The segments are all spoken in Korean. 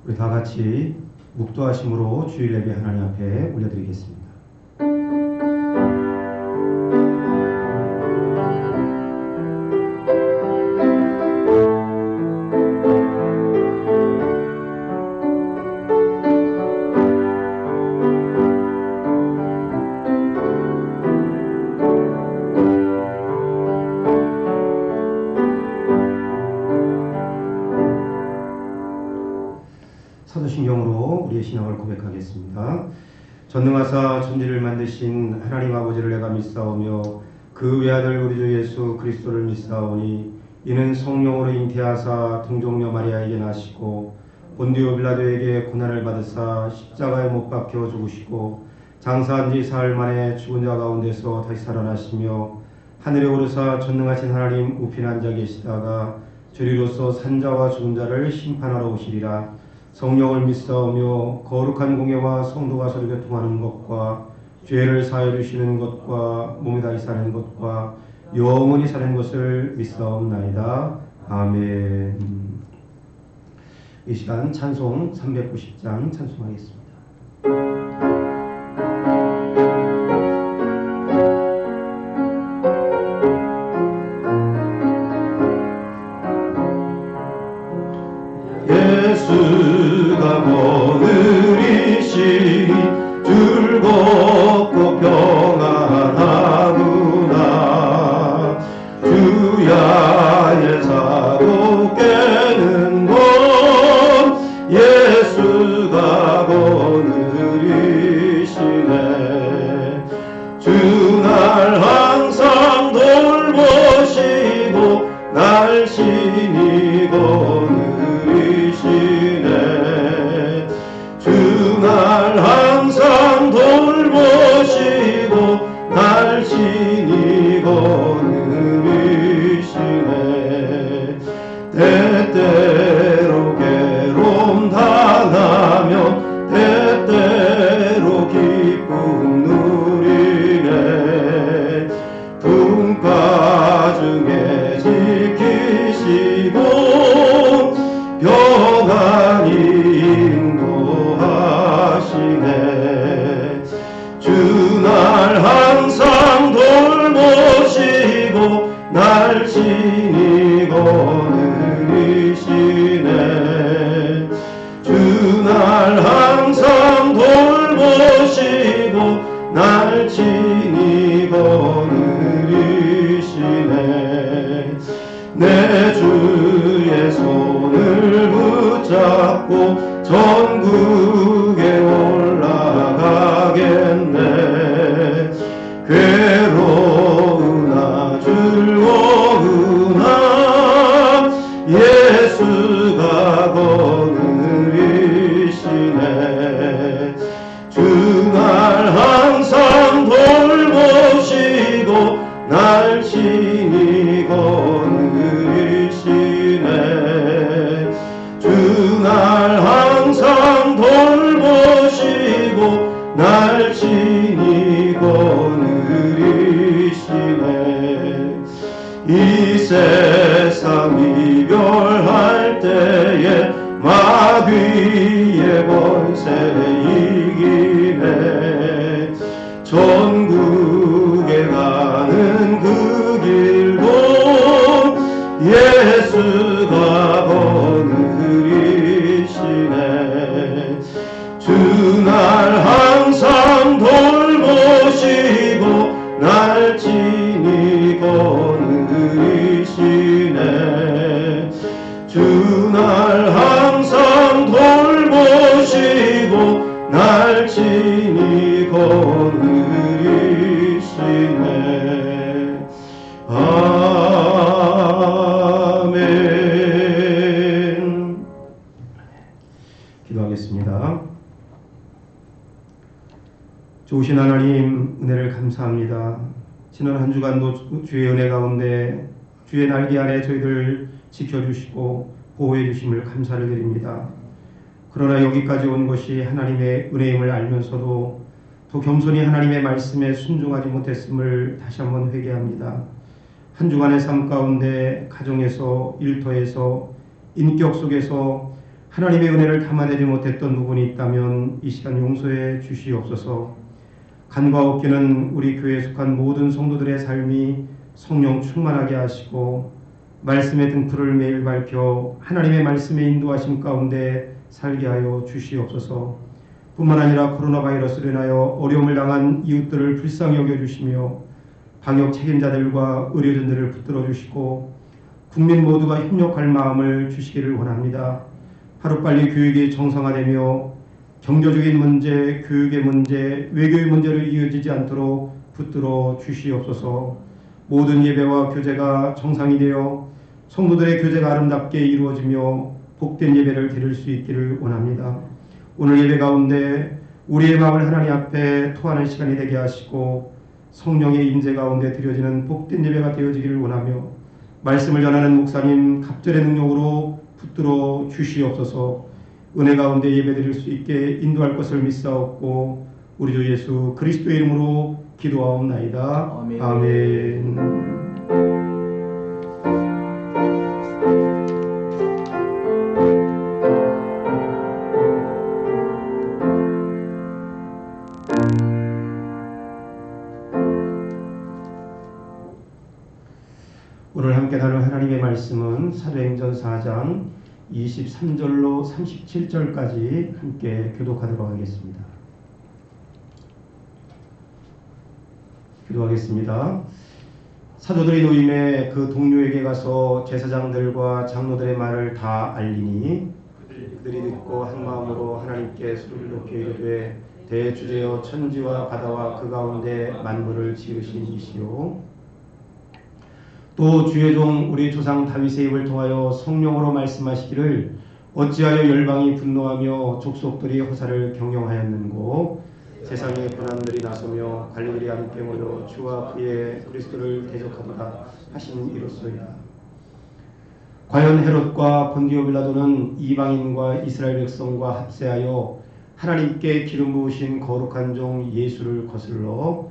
우리 다 같이 묵도하심으로 주일 예배 하나님 앞에 올려드리겠습니다. 사도신경으로 우리의 신앙을 고백하겠습니다. 전능하사 천지를 만드신 하나님 아버지를 내가 믿사오며 그 외아들 우리 주 예수 그리스도를 믿사오니 이는 성령으로 잉태하사 등종녀 마리아에게 나시고 본디오 빌라도에게 고난을 받으사 십자가에 못 박혀 죽으시고 장사한 지 사흘 만에 죽은 자 가운데서 다시 살아나시며 하늘에 오르사 전능하신 하나님 우편에 앉아 계시다가 저리로서 산자와 죽은 자를 심판하러 오시리라. 성령을 믿사오며 거룩한 공예와 성도가 서로 교통하는 것과 죄를 사하여 주시는 것과 몸에 다시 사는 것과 영원히 사는 것을 믿사옵나이다. 아멘. 이 시간 찬송 390장 찬송하겠습니다. 예수가 오늘이시니 즐겁고 평안하구나. 주야의 사도 깨는 것 예수가 오늘이시네. 주날 항상 돌보시고 날씬이고 주날 항상 돌보시고 날씬히 거느리시네. 때때로 괴로움 당하며 때때로 기쁨 누리네. 풍파 중에 지키시고 평안히 인도하시네. 주날 항상 돌보시고 날씬히 거느리시네. 주날 항상 돌보시고 날씬히 거느리시네. 내 주의 손을 붙잡고 전국에 올라가겠네. 괴로우나 즐거우나 예수가 거느리시네. 주날 항상 돌보시고 날씬히 거느리시네. 주날 항상 돌보시고 날씬히 거느리시네. 이 세상 이별할 때에 마귀의 권세 이기네. 전국에 가는 그 길도 예수가 거느리시네. 주날 항상 돌보시고 날씬히 거느리시네. 주날 항상 돌보시고 날씬히 거느리시네. 아멘. 기도하겠습니다. 좋으신 하나님, 은혜를 감사합니다. 지난 한 주간도 주의 은혜 가운데 주의 날개 아래 저희들 지켜주시고 보호해 주심을 감사를 드립니다. 그러나 여기까지 온 것이 하나님의 은혜임을 알면서도 더 겸손히 하나님의 말씀에 순종하지 못했음을 다시 한번 회개합니다. 한 주간의 삶 가운데 가정에서, 일터에서, 인격 속에서 하나님의 은혜를 담아내지 못했던 부분이 있다면 이 시간 용서해 주시옵소서. 간과 없기는 우리 교회에 속한 모든 성도들의 삶이 성령 충만하게 하시고 말씀의 등불을 매일 밝혀 하나님의 말씀의 인도하심 가운데 살게 하여 주시옵소서. 뿐만 아니라 코로나 바이러스로 인하여 어려움을 당한 이웃들을 불쌍히 여겨주시며 방역 책임자들과 의료진들을 붙들어 주시고 국민 모두가 협력할 마음을 주시기를 원합니다. 하루빨리 교육이 정상화되며 경제적인 문제, 교육의 문제, 외교의 문제로 이어지지 않도록 붙들어 주시옵소서. 모든 예배와 교제가 정상이 되어 성도들의 교제가 아름답게 이루어지며 복된 예배를 드릴 수 있기를 원합니다. 오늘 예배 가운데 우리의 마음을 하나님 앞에 토하는 시간이 되게 하시고 성령의 임재 가운데 드려지는 복된 예배가 되어지기를 원하며 말씀을 전하는 목사님 갑절의 능력으로 붙들어 주시옵소서. 은혜 가운데 예배드릴 수 있게 인도할 것을 믿사옵고 우리 주 예수 그리스도의 이름으로 기도하옵나이다. 아멘. 아멘. 오늘 함께 나눌 하나님의 말씀은 사도행전 4장 23절로 37절까지 함께 교독하도록 하겠습니다. 기도하겠습니다. 사도들이 노임에 그 동료에게 가서 제사장들과 장로들의 말을 다 알리니 그들이 듣고 한 마음으로 하나님께 소리를 높여 이르되 대주제여 천지와 바다와 그 가운데 만물을 지으신 이시요 또 주의 종 우리 조상 다윗의 입을 통하여 성령으로 말씀하시기를 어찌하여 열방이 분노하며 족속들이 허사를 경영하였는고 세상의 권한들이 나서며 관리들이 함께 모여 주와 그의 그리스도를 대적하도다 하신 이로소이다. 과연 헤롯과 본디오 빌라도는 이방인과 이스라엘 백성과 합세하여 하나님께 기름 부으신 거룩한 종 예수를 거슬러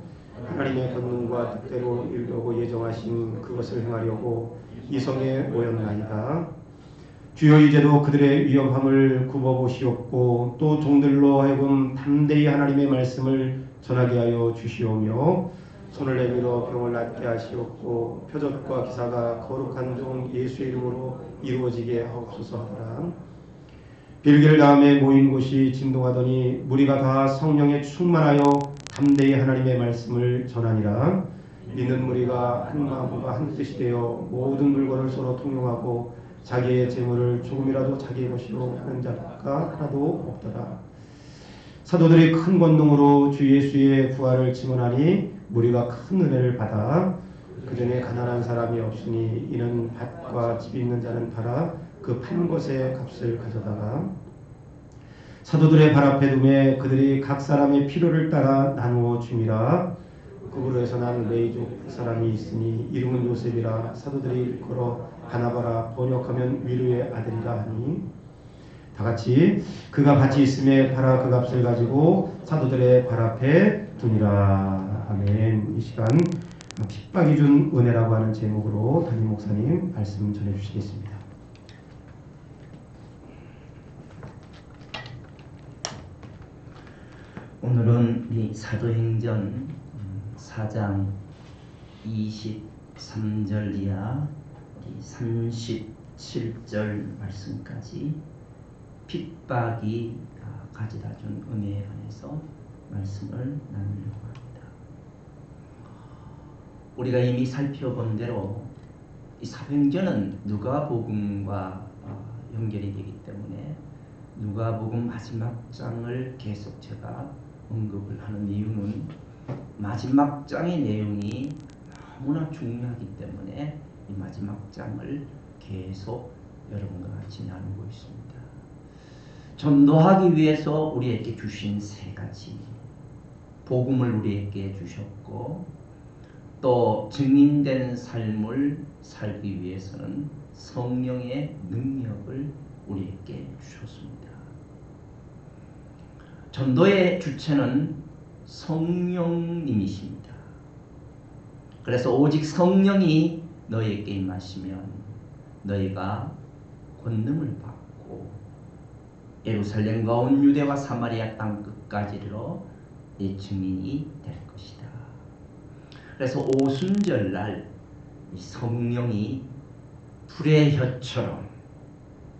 하나님의 권능과 뜻대로 이루려고 예정하신 그것을 행하려고 이성에 모였나이다. 주여 이제도 그들의 위험함을 굽어보시옵고 또 종들로 하여금 담대히 하나님의 말씀을 전하게 하여 주시오며 손을 내밀어 병을 낫게 하시옵고 표적과 기사가 거룩한 종 예수의 이름으로 이루어지게 하옵소서 하더라. 빌기를 다음에 모인 곳이 진동하더니 무리가 다 성령에 충만하여 담대히 하나님의 말씀을 전하니라. 믿는 무리가 한 마음과 한 뜻이 되어 모든 물건을 서로 통용하고 자기의 재물을 조금이라도 자기의 것이로 하는 자가 하나도 없더라. 사도들이 큰 권능으로 주 예수의 부활을 증언하니 무리가 큰 은혜를 받아 그전에 가난한 사람이 없으니 이는 밭과 집 있는 자는 팔아 그 판 것의 값을 가져다가 사도들의 발 앞에 두매 그들이 각 사람의 필요를 따라 나누어 줌이라. 그으로에서 난 레이족 사람이 있으니 이름은 요셉이라. 사도들이 일컬어 바나바라 번역하면 위로의 아들이라 하니 다같이 그가 밭이 있음에 팔아 그 값을 가지고 사도들의 발 앞에 두니라. 아멘. 이 시간 핍박이 준 은혜라고 하는 제목으로 담임 목사님 말씀 전해주시겠습니다. 오늘은 이 사도행전 4장 23절 이하 37절 말씀까지 핍박이 가져다 준 은혜에 관해서 말씀을 나누려고 합니다. 우리가 이미 살펴본 대로 이 사도행전은 누가복음과 연결이 되기 때문에 누가복음 마지막 장을 계속 제가 언급을 하는 이유는 마지막 장의 내용이 너무나 중요하기 때문에 이 마지막 장을 계속 여러분과 같이 나누고 있습니다. 전도하기 위해서 우리에게 주신 세 가지 복음을 우리에게 주셨고 또 증인된 삶을 살기 위해서는 성령의 능력을 우리에게 주셨습니다. 전도의 주체는 성령님이십니다. 그래서 오직 성령이 너희에게 임하시면 너희가 권능을 받고 예루살렘과 온 유대와 사마리아 땅 끝까지로 내 증인이 될 것이다. 그래서 오순절날 이 성령이 불의 혀처럼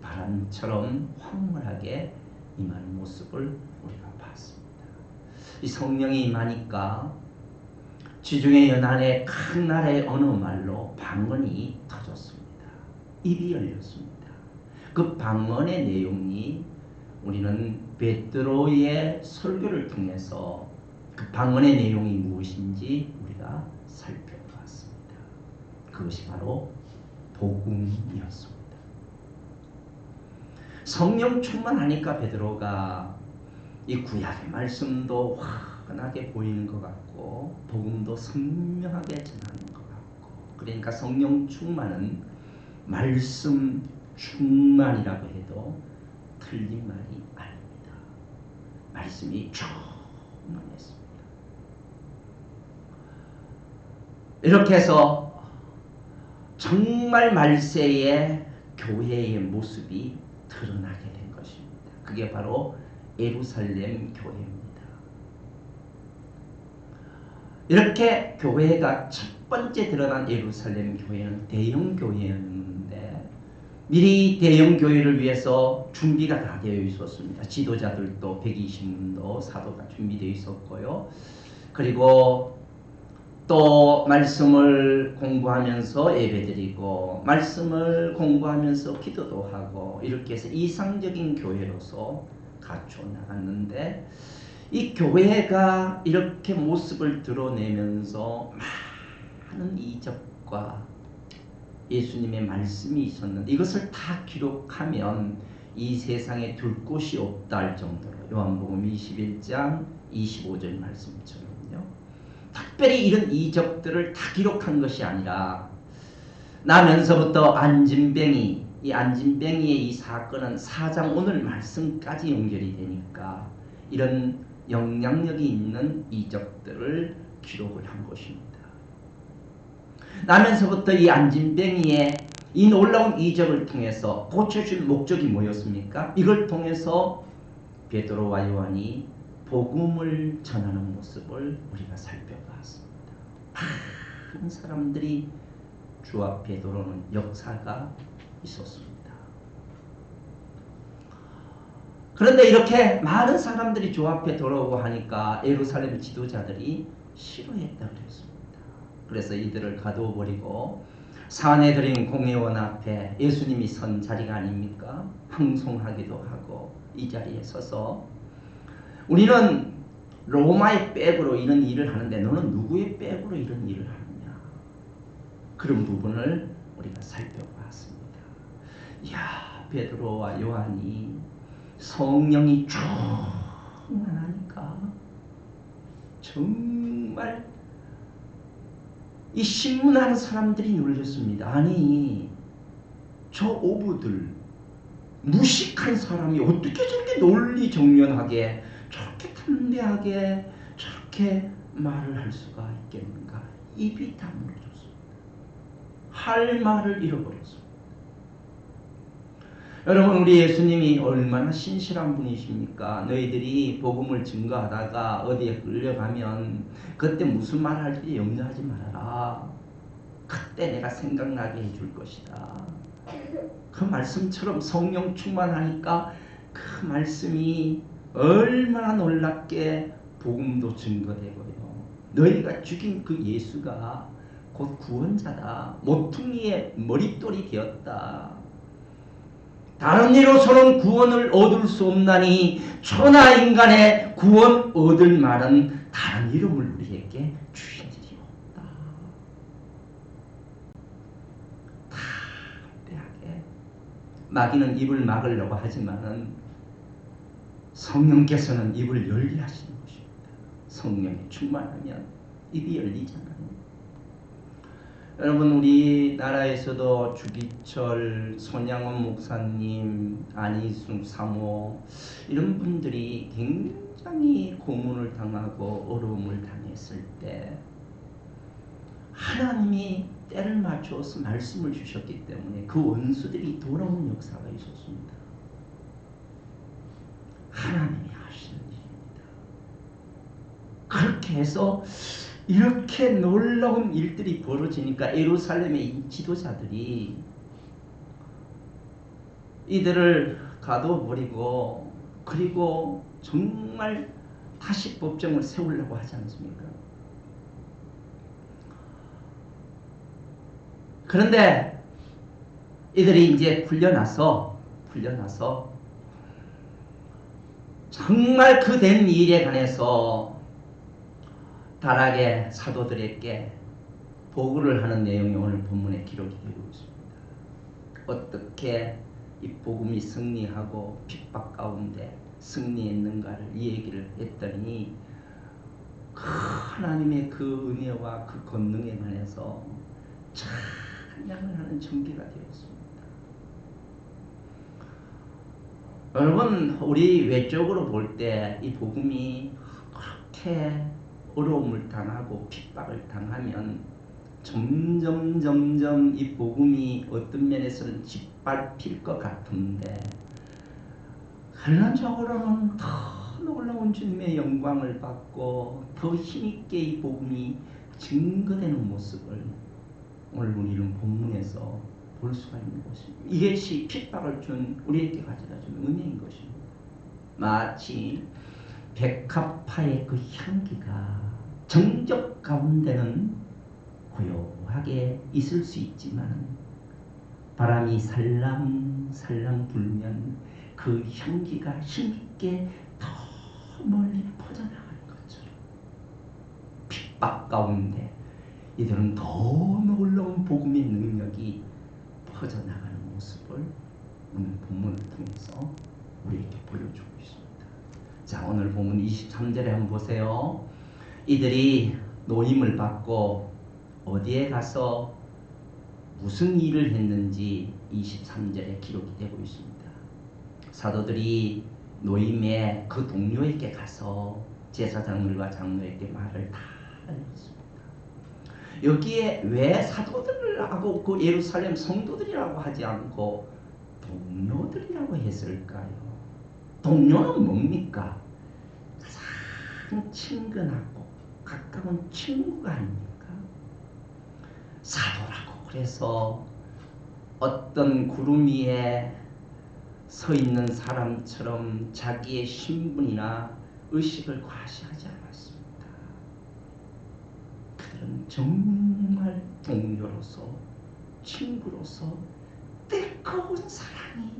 바람처럼 황홀하게 임하는 모습을 우리가 봤습니다. 이 성령이 임하니까 지중해 연안의 큰 나라의 어느 말로 방언이 터졌습니다. 입이 열렸습니다. 그 방언의 내용이 우리는 베드로의 설교를 통해서 그 방언의 내용이 무엇인지 우리가 살펴봤습니다. 그것이 바로 복음이었습니다. 성령 충만하니까 베드로가 이 구약의 말씀도 환하게 보이는 것 같고 복음도 선명하게 전하는 것 같고, 그러니까 성령 충만은 말씀 충만이라고 해도 틀린 말이 아닙니다. 말씀이 충만했습니다. 이렇게 해서 정말 말세의 교회의 모습이 드러나게 된 것입니다. 그게 바로 예루살렘 교회입니다. 이렇게 교회가 첫 번째 드러난 예루살렘 교회는 대형 교회였는데 미리 대형 교회를 위해서 준비가 다 되어 있었습니다. 지도자들도 120명도 사도가 준비되어 있었고요. 그리고 또 말씀을 공부하면서 예배드리고 말씀을 공부하면서 기도도 하고 이렇게 해서 이상적인 교회로서 갖춰 나갔는데, 이 교회가 이렇게 모습을 드러내면서 많은 이적과 예수님의 말씀이 있었는데 이것을 다 기록하면 이 세상에 둘 곳이 없다 할 정도로 요한복음 21장 25절 말씀처럼요. 특별히 이런 이적들을 다 기록한 것이 아니라 나면서부터 안진뱅이, 이 안진뱅이의 이 사건은 4장 오늘 말씀까지 연결이 되니까 이런 영향력이 있는 이적들을 기록을 한 것입니다. 나면서부터 이 안진뱅이의 이 놀라운 이적을 통해서 고쳐줄 목적이 뭐였습니까? 이걸 통해서 베드로와 요한이 복음을 전하는 모습을 우리가 살펴봤습니다. 많은 사람들이 주 앞에 들어오는 역사가 있었습니다. 그런데 이렇게 많은 사람들이 주 앞에 돌아오고 하니까 예루살렘 지도자들이 싫어했다고 했습니다. 그래서 이들을 가두어버리고 산에 들인 공회원 앞에 예수님이 선 자리가 아닙니까? 항송하기도 하고 이 자리에 서서 우리는 로마의 백으로 이런 일을 하는데 너는 누구의 백으로 이런 일을 하느냐? 그런 부분을 우리가 살펴봤습니다. 이야, 베드로와 요한이 성령이 충만하니까 정말 이 신문하는 사람들이 놀랐습니다. 아니, 저 어부들 무식한 사람이 어떻게 저렇게 논리정연하게 저렇게 담대하게 저렇게 말을 할 수가 있겠는가? 입이 다물어졌습니다. 할 말을 잃어버렸습니다. 여러분, 우리 예수님이 얼마나 신실한 분이십니까? 너희들이 복음을 증거하다가 어디에 끌려가면 그때 무슨 말 할지 염려하지 말아라. 그때 내가 생각나게 해줄 것이다. 그 말씀처럼 성령 충만하니까 그 말씀이 얼마나 놀랍게 복음도 증거되고요. 너희가 죽인 그 예수가 곧 구원자다. 모퉁이의 머릿돌이 되었다. 다른 이로서는 구원을 얻을 수 없나니 천하 인간의 구원 얻을 말은 다른 이름을 우리에게 주신 일이 없다. 담대하게 마귀는 입을 막으려고 하지만은 성령께서는 입을 열게 하시는 것입니다. 성령이 충만하면 입이 열리잖아요. 여러분, 우리나라에서도 주기철, 손양원 목사님, 안희숙 사모 이런 분들이 굉장히 고문을 당하고 어려움을 당했을 때 하나님이 때를 맞춰서 말씀을 주셨기 때문에 그 원수들이 돌아오는 역사가 있었습니다. 하나님이 하시는 일입니다. 그렇게 해서 이렇게 놀라운 일들이 벌어지니까 예루살렘의 지도자들이 이들을 가둬버리고 그리고 정말 다시 법정을 세우려고 하지 않습니까? 그런데 이들이 이제 풀려나서 정말 그 된 일에 관해서 다락의 사도들에게 보고를 하는 내용이 오늘 본문에 기록이 되고 있습니다. 어떻게 이 복음이 승리하고 핍박 가운데 승리했는가를 이 얘기를 했더니 하나님의 그 은혜와 그 권능에 관해서 찬양을 하는 전개가 되었습니다. 여러분, 우리 외적으로 볼 때 이 복음이 그렇게 어려움을 당하고 핍박을 당하면 점점 이 복음이 어떤 면에서는 짓밟힐 것 같은데 결론적으로는 더 놀라운 주님의 영광을 받고 더 힘있게 이 복음이 증거되는 모습을 오늘 우리는 본문에서 볼 수가 있는 것입니다. 이것이 핍박을 준 우리에게 가져다준 은혜인 것입니다. 마치 백합화의 그 향기가 정적 가운데는 고요하게 있을 수 있지만 바람이 살랑살랑 불면 그 향기가 힘있게 더 멀리 퍼져나가는 것처럼 핍박 가운데 이들은 더 놀라운 복음의 능력이 퍼져나가는 모습을 오늘 본문을 통해서 우리에게 보여주고 있습니다. 자, 오늘 본문 23절에 한번 보세요. 이들이 노임을 받고 어디에 가서 무슨 일을 했는지 23절에 기록이 되고 있습니다. 사도들이 노임의 그 동료에게 가서 제사장들과 장로에게 말을 다 알렸습니다. 여기에 왜 사도들이라고 그 예루살렘 성도들이라고 하지 않고 동료들이라고 했을까요? 동료는 뭡니까? 가장 친근하고 가까운 친구가 아닙니까? 사도라고 그래서 어떤 구름 위에 서 있는 사람처럼 자기의 신분이나 의식을 과시하지 않았습니다. 그들은 정말 동료로서 친구로서 뜨거운 사랑이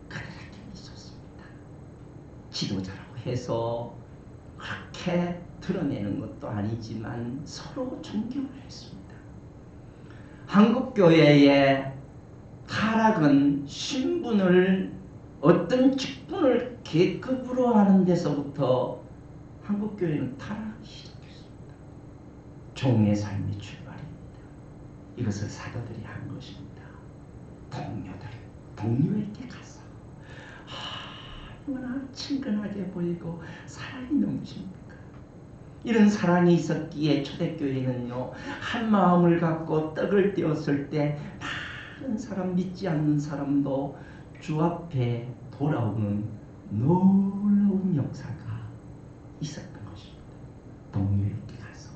그들에게 있었습니다. 지도자라고 해서 그렇게 드러내는 것도 아니지만 서로 존경을 했습니다. 한국교회의 타락은 신분을 어떤 직분을 계급으로 하는 데서부터 한국교회는 타락이 시작했습니다. 종의 삶의 출발입니다. 이것을 사도들이 한 것입니다. 동료에게 가서 얼마나 친근하게 보이고 사랑이 넘칩니까? 이런 사랑이 있었기에 초대교회는요, 한 마음을 갖고 떡을 떼었을 때 많은 사람, 믿지 않는 사람도 주 앞에 돌아오는 놀라운 역사가 있었던 것입니다. 동료에게 가서.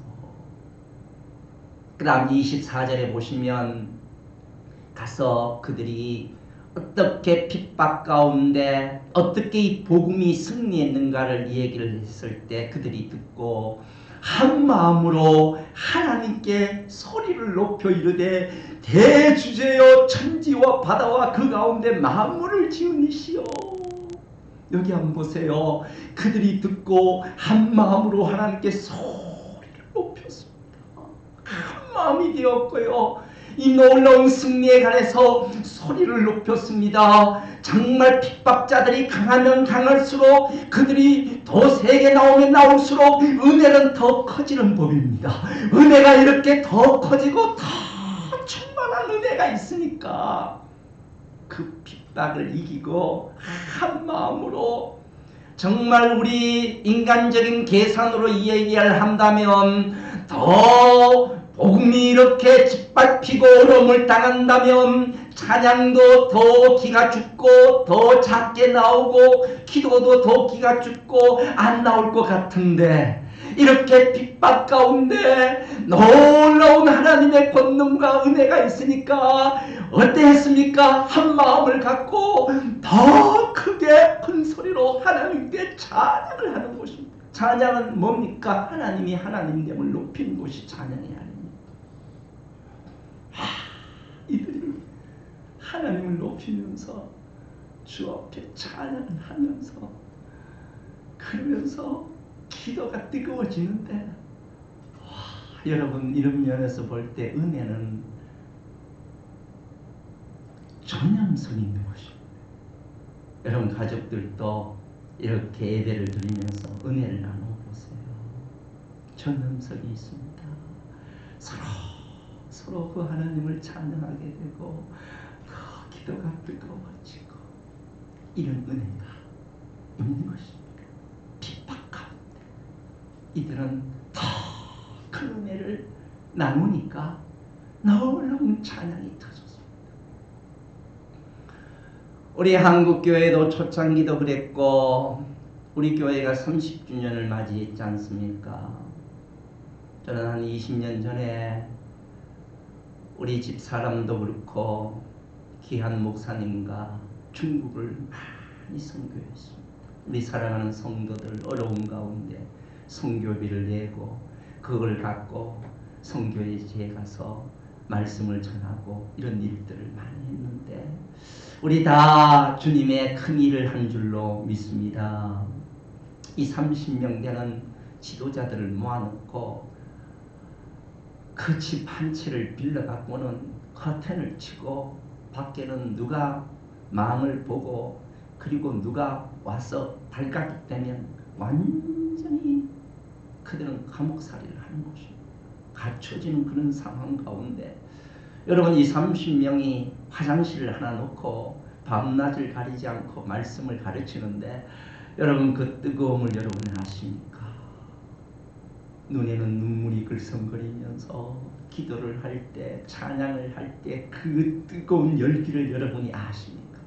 그 다음 24절에 보시면 가서 그들이 어떻게 핍박 가운데 어떻게 이 복음이 승리했는가를 얘기를 했을 때 그들이 듣고 한 마음으로 하나님께 소리를 높여 이르되 대주제여 천지와 바다와 그 가운데 만물을 지은 이시여. 여기 한번 보세요. 그들이 듣고 한 마음으로 하나님께 소리를 높였습니다. 한 마음이 되었고요, 이 놀라운 승리에 관해서 소리를 높였습니다. 정말 핍박자들이 강하면 강할수록 그들이 더 세게 나오면 나올수록 은혜는 더 커지는 법입니다. 은혜가 이렇게 더 커지고 더 충만한 은혜가 있으니까 그 핍박을 이기고 한 마음으로, 정말 우리 인간적인 계산으로 이 얘기를 한다면 더 복음이 이렇게 짓밟히고 어려움을 당한다면 찬양도 더 기가 죽고 더 작게 나오고 기도도 더 기가 죽고 안 나올 것 같은데, 이렇게 핍박 가운데 놀라운 하나님의 권능과 은혜가 있으니까 어땠습니까? 한 마음을 갖고 더 크게 큰 소리로 하나님께 찬양을 하는 것입니다. 찬양은 뭡니까? 하나님이 하나님됨을 높이는 것이 찬양이 아닙니다. 이들이 하나님을 높이면서 주 앞에 찬양을 하면서 그러면서 기도가 뜨거워지는데, 여러분, 이런 면에서 볼 때 은혜는 전향성이 있는 것입니다. 여러분, 가족들도 이렇게 예배를 드리면서 은혜를 나눠보세요. 전향성이 있습니다. 서로 그 하나님을 찬양하게 되고 그 기도가 뜨거워지고 이런 은혜가 있는 것입니다. 핍박 가운데 이들은 더 큰 은혜를 나누니까 놀라운 찬양이 터졌습니다. 우리 한국교회도 초창기도 그랬고 우리 교회가 30주년을 맞이했지 않습니까? 저는 한 20년 전에 우리 집 사람도 그렇고 귀한 목사님과 중국을 많이 선교했습니다. 우리 사랑하는 성도들 어려운 가운데 선교비를 내고 그걸 갖고 선교지에 가서 말씀을 전하고 이런 일들을 많이 했는데, 우리 다 주님의 큰 일을 한 줄로 믿습니다. 이 30명 되는 지도자들을 모아놓고 그 집 한 채를 빌려갖고는 커튼을 치고 밖에는 누가 망을 보고 그리고 누가 와서 발각이 되면 완전히 그들은 감옥살이를 하는 것입니다. 갖춰지는 그런 상황 가운데 여러분, 이 30명이 화장실을 하나 놓고 밤낮을 가리지 않고 말씀을 가르치는데, 여러분 그 뜨거움을 여러분이 아십니까? 눈에는 눈물이 글썽거리면서 기도를 할 때, 찬양을 할 때 그 뜨거운 열기를 여러분이 아십니까?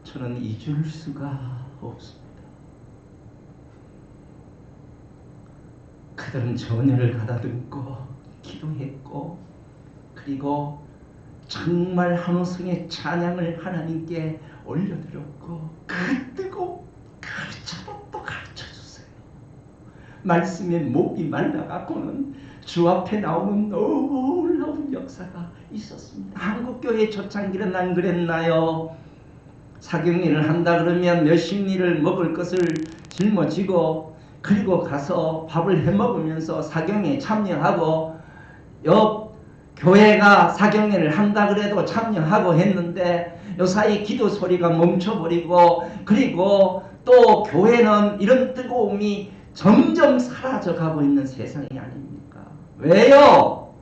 저는 잊을 수가 없습니다. 그들은 전열을 가다듬고 기도했고 그리고 정말 한우성의 찬양을 하나님께 올려드렸고 그 뜨거움 가르쳐도 또 가르쳐주세요. 말씀에 목이 말라갖고는 주 앞에 나오는 놀라운 역사가 있었습니다. 한국교회 초창기는 안 그랬나요? 사경리를 한다 그러면 몇십 리를 먹을 것을 짊어지고 그리고 가서 밥을 해먹으면서 사경에 참여하고, 옆 교회가 사경례를 한다 그래도 참여하고 했는데 요사이 기도 소리가 멈춰버리고, 그리고 또 교회는 이런 뜨거움이 점점 사라져가고 있는 세상이 아닙니까? 왜요?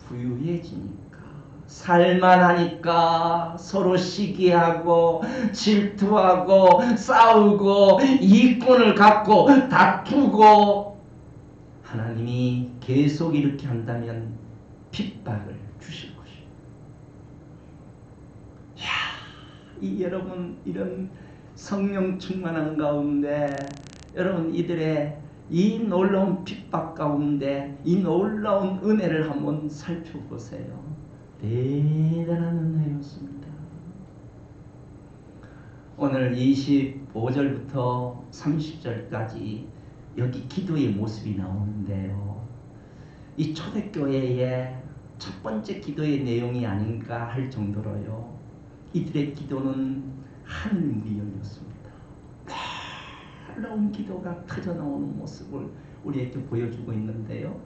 부유해지니까, 살만하니까, 서로 시기하고 질투하고 싸우고 이권을 갖고 다투고. 하나님이 계속 이렇게 한다면 핍박을 주실 것입니다. 여러분, 이런 성령 충만한 가운데 여러분 이들의 이 놀라운 핍박 가운데 이 놀라운 은혜를 한번 살펴보세요. 대단한 은혜였습니다. 오늘 25절부터 30절까지 여기 기도의 모습이 나오는데요. 이 초대교회의 첫 번째 기도의 내용이 아닌가 할 정도로요. 이들의 기도는 하늘문이 열렸습니다. 놀라운 기도가 터져나오는 모습을 우리에게 보여주고 있는데요.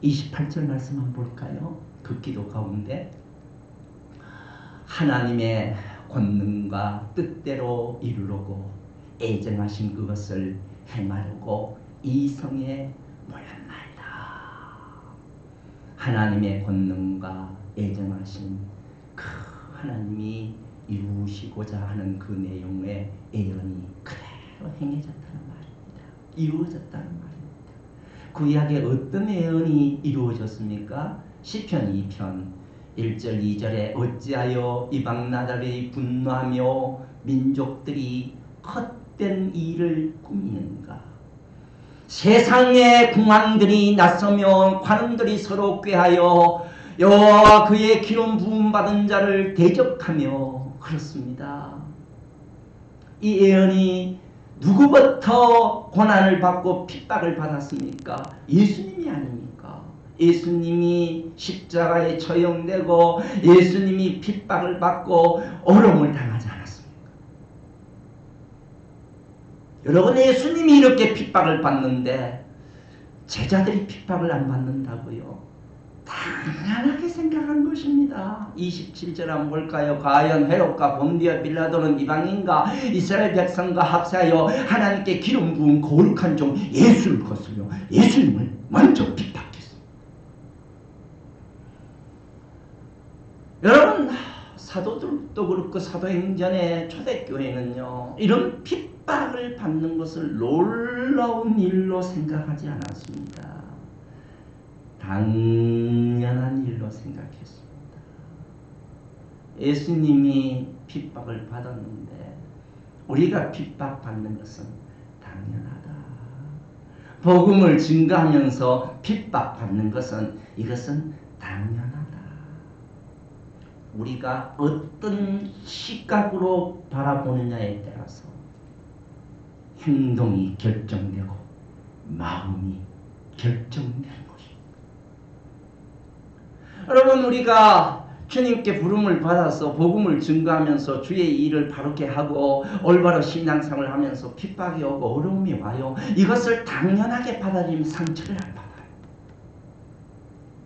28절 말씀 한번 볼까요? 그 기도 가운데 하나님의 권능과 뜻대로 이루려고 애정하신 그것을 행하려고 이 성에 모였나이다. 하나님의 권능과 애정하신 그 하나님이 이루시고자 하는 그 내용의 예언이 그대로 행해졌다는 말입니다. 이루어졌다는 말입니다. 구약에 어떤 예언이 이루어졌습니까? 시편 2편 1절 2절에 어찌하여 이방 나라들이 분노하며 민족들이 헛된 일을 꾸미는가. 세상의 궁왕들이 나서며 관원들이 서로 꾀하여 여호와와 그의 기름 부음 받은 자를 대적하며 그렇습니다. 이 예언이 누구부터 고난을 받고 핍박을 받았습니까? 예수님이 아닙니까? 예수님이 십자가에 처형되고 예수님이 핍박을 받고 어려움을 당하지 않았습니까? 여러분, 예수님이 이렇게 핍박을 받는데 제자들이 핍박을 안 받는다고요? 당연하게 생각한 것입니다. 27절 한번 볼까요? 과연 헤롯과 본디오 빌라도는 이방인과 이스라엘 백성과 합세하여 하나님께 기름 부은 거룩한 종 예수를 거스려 예수님을 먼저 핍박했습니다. 여러분, 사도들도 그렇고 사도행전의 초대교회는요, 이런 핍박을 받는 것을 놀라운 일로 생각하지 않았습니다. 당연한 일로 생각했습니다. 예수님이 핍박을 받았는데 우리가 핍박받는 것은 당연하다. 복음을 증거하면서 핍박받는 것은 이것은 당연하다. 우리가 어떤 시각으로 바라보느냐에 따라서 행동이 결정되고 마음이 결정되는 여러분, 우리가 주님께 부름을 받아서 복음을 증거하면서 주의 일을 바르게 하고 올바른 신앙생활을 하면서 핍박이 오고 어려움이 와요. 이것을 당연하게 받아들이면 상처를 안 받아요.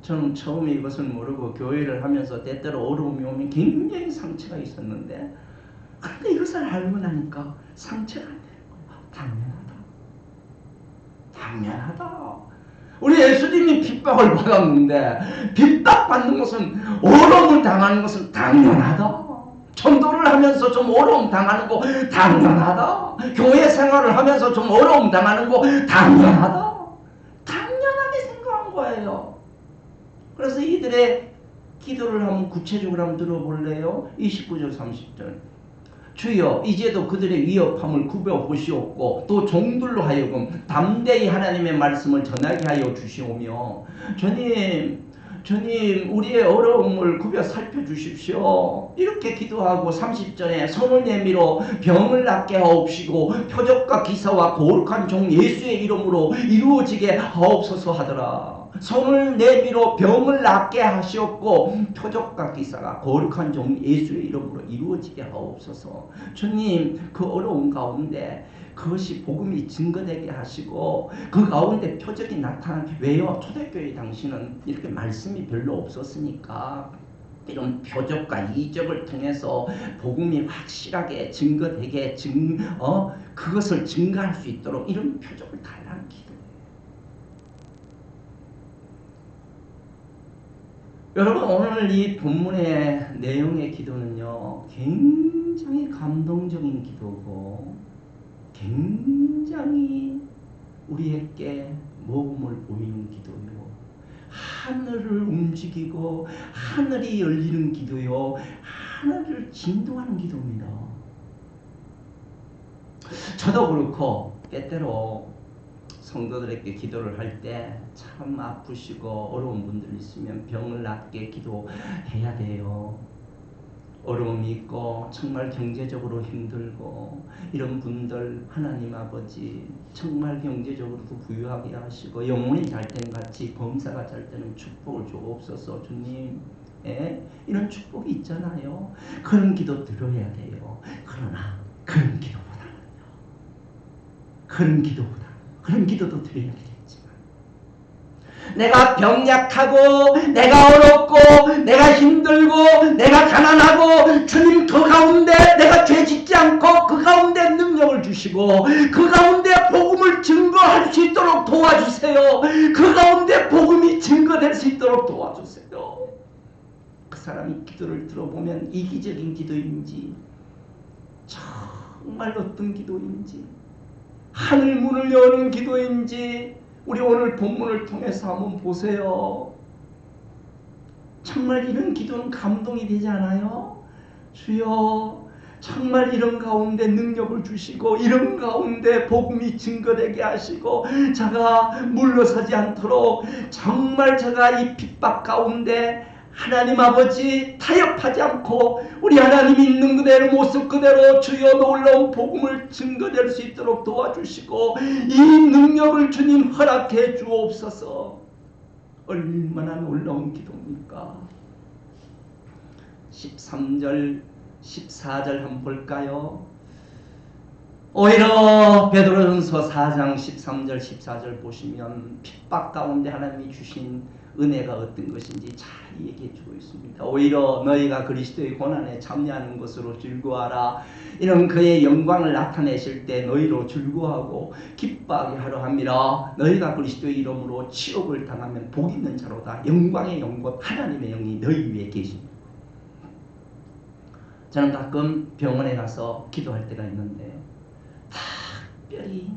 저는 처음에 이것을 모르고 교회를 하면서 때때로 어려움이 오면 굉장히 상처가 있었는데, 근데 이것을 알고 나니까 상처가 안 되는 거예요. 당연하다. 우리 예수님이 핍박을 받았는데 핍박받는 것은, 어려움을 당하는 것은 당연하다. 전도를 하면서 좀 어려움 당하는 거 당연하다. 교회 생활을 하면서 좀 어려움 당하는 거 당연하다. 당연하게 생각한 거예요. 그래서 이들의 기도를 한번 구체적으로 한번 들어볼래요? 29절 30절. 주여, 이제도 그들의 위협함을 굽어보시옵고 또 종들로 하여금 담대히 하나님의 말씀을 전하게 하여 주시오며, 주님 우리의 어려움을 굽어 살펴주십시오. 이렇게 기도하고 30절에 손을 내밀어 병을 낫게 하옵시고 표적과 기사와 거룩한 종 예수의 이름으로 이루어지게 하옵소서 하더라. 손을 내밀어 병을 낫게 하시옵고 표적과 기사가 거룩한 종 예수의 이름으로 이루어지게 하옵소서. 주님, 그 어려운 가운데 그것이 복음이 증거되게 하시고 그 가운데 표적이 나타나게. 왜요? 초대교회 당시는 이렇게 말씀이 별로 없었으니까 이런 표적과 이적을 통해서 복음이 확실하게 증거되게 그것을 증거할 수 있도록 이런 표적을 달라는 기도예요. 여러분, 오늘 이 본문의 내용의 기도는요, 굉장히 감동적인 기도고 굉장히 우리에게 모험을 보이는 기도요, 하늘을 움직이고 하늘이 열리는 기도요, 하늘을 진동하는 기도입니다. 저도 그렇고 때때로 성도들에게 기도를 할 때 참 아프시고 어려운 분들 있으면 병을 낫게 기도해야 돼요. 어려움이 있고 정말 경제적으로 힘들고 이런 분들 하나님 아버지 정말 경제적으로도 부유하게 하시고 영혼이 잘된 같이 범사가 잘 되는 축복을 주옵소서. 주님, 이런 축복이 있잖아요. 그런 기도 들어야 돼요. 그러나 그런 기도도 드려야 되겠지만, 내가 병약하고 내가 어렵고 내가 힘들고 내가 가난하고 주님 그 가운데 내가 죄짓지 않고 그 가운데 능력을 주시고 그 가운데 복음을 증거할 수 있도록 도와주세요. 그 가운데 복음이 증거될 수 있도록 도와주세요. 그 사람이 기도를 들어보면 이기적인 기도인지 정말 어떤 기도인지 하늘 문을 여는 기도인지 우리 오늘 본문을 통해서 한번 보세요. 정말 이런 기도는 감동이 되지 않아요? 주여, 정말 이런 가운데 능력을 주시고 이런 가운데 복음이 증거되게 하시고 제가 물러서지 않도록 정말 제가 이 핍박 가운데 하나님 아버지 타협하지 않고 우리 하나님 있는 그대로 모습 그대로 주여 놀라운 복음을 증거될 수 있도록 도와주시고 이 능력을 주님 허락해 주옵소서. 얼마나 놀라운 기도입니까? 13절 14절 한번 볼까요? 오히려 베드로전서 4장 13절 14절 보시면 핍박 가운데 하나님이 주신 은혜가 어떤 것인지 잘 얘기해 주고 있습니다. 오히려 너희가 그리스도의 고난에 참여하는 것으로 즐거워하라. 이런 그의 영광을 나타내실 때 너희로 즐거워하고 기뻐하게 하려 함이라. 너희가 그리스도의 이름으로 치욕을 당하면 복 있는 자로다. 영광의 영곧 하나님의 영이 너희 위에 계십니다. 저는 가끔 병원에 가서 기도할 때가 있는데 특별히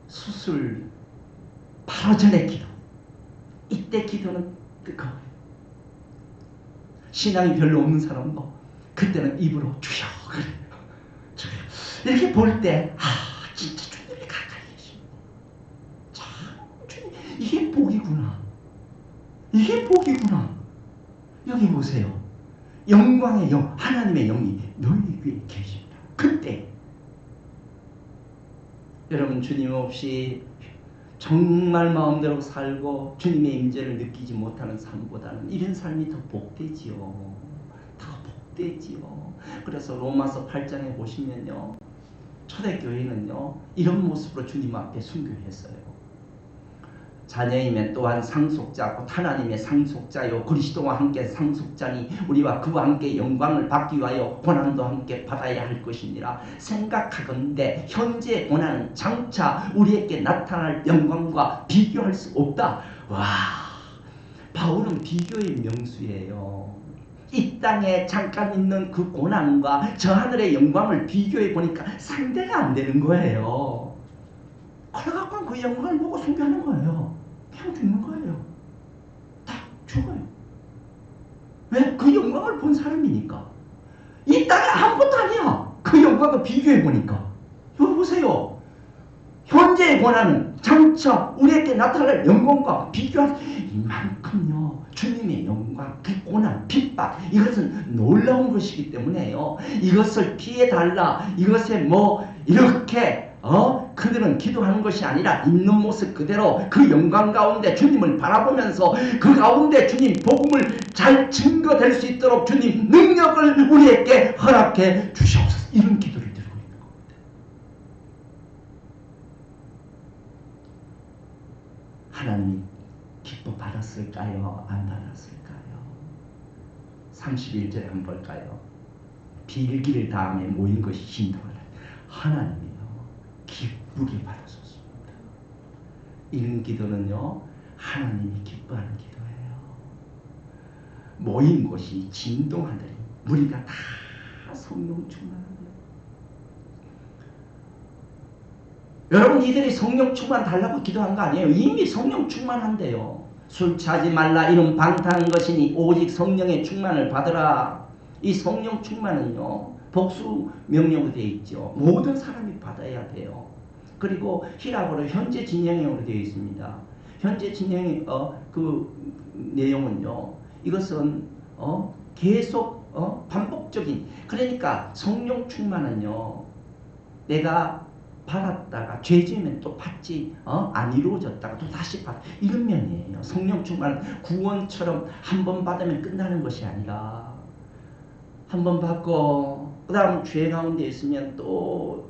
수술 바로 전에 기도, 이때 기도는 뜨거워요. 신앙이 별로 없는 사람도 그때는 입으로 주여 그래요. 주여. 이렇게 볼 때 진짜 주님이 가까이 계십니다. 참 주님, 이게 복이구나. 이게 복이구나. 여기 보세요. 영광의 영, 하나님의 영이 너희 위에 계십니다. 그때 여러분 주님 없이 정말 마음대로 살고 주님의 임재를 느끼지 못하는 삶보다는 이런 삶이 더 복되지요. 더 복되지요. 그래서 로마서 8장에 보시면요, 초대교회는요 이런 모습으로 주님 앞에 순교했어요. 자녀이면 또한 상속자, 곧 하나님의 상속자요 그리스도와 함께 상속자니 우리와 그와 함께 영광을 받기 위하여 고난도 함께 받아야 할 것이니라. 생각하건대 현재의 고난은 장차 우리에게 나타날 영광과 비교할 수 없다. 와, 바울은 비교의 명수예요. 이 땅에 잠깐 있는 그 고난과 저 하늘의 영광을 비교해 보니까 상대가 안 되는 거예요. 그래갖고 그 영광을 보고 숭배하는 거예요. 그냥 죽는 거예요. 다 죽어요. 왜? 그 영광을 본 사람이니까. 이 땅에 아무것도 아니야. 그 영광과 비교해 보니까. 여기 보세요. 현재의 고난은 장차 우리에게 나타날 영광과 비교할 이만큼요. 주님의 영광, 그 고난, 핍박, 이것은 놀라운 것이기 때문에요. 이것을 피해달라. 이것에 뭐 이렇게 그들은 기도하는 것이 아니라 있는 모습 그대로 그 영광 가운데 주님을 바라보면서 그 가운데 주님 복음을 잘 증거될 수 있도록 주님 능력을 우리에게 허락해 주시옵소서. 이런 기도를 드리고 있는 겁니다. 하나님이 기뻐 받았을까요? 안 받았을까요? 31절에 한번 볼까요? 빌기를 다음에 모인 것이 신도하라. 하나님이요 기쁘게 받으셨습니다. 이런 기도는요 하나님이 기뻐하는 기도예요. 모인 곳이 진동하더니 우리가 다 성령 충만합니다. 여러분 이들이 성령 충만 달라고 기도한 거 아니에요. 이미 성령 충만한데요. 술 취하지 말라 이런 방탕한 것이니 오직 성령의 충만을 받으라. 이 성령 충만은요 복수 명령으로 되어 있죠. 모든 사람이 받아야 돼요. 그리고 히라보로 현재 진행형으로 되어 있습니다. 현재 진행 그 내용은요. 이것은 계속 반복적인, 그러니까 성령 충만은요. 내가 받았다가 죄 지으면 또 받지 안 이루어졌다가 또 다시 받, 이런 면이에요. 성령 충만은 구원처럼 한 번 받으면 끝나는 것이 아니라 한 번 받고 그 다음 죄 가운데 있으면 또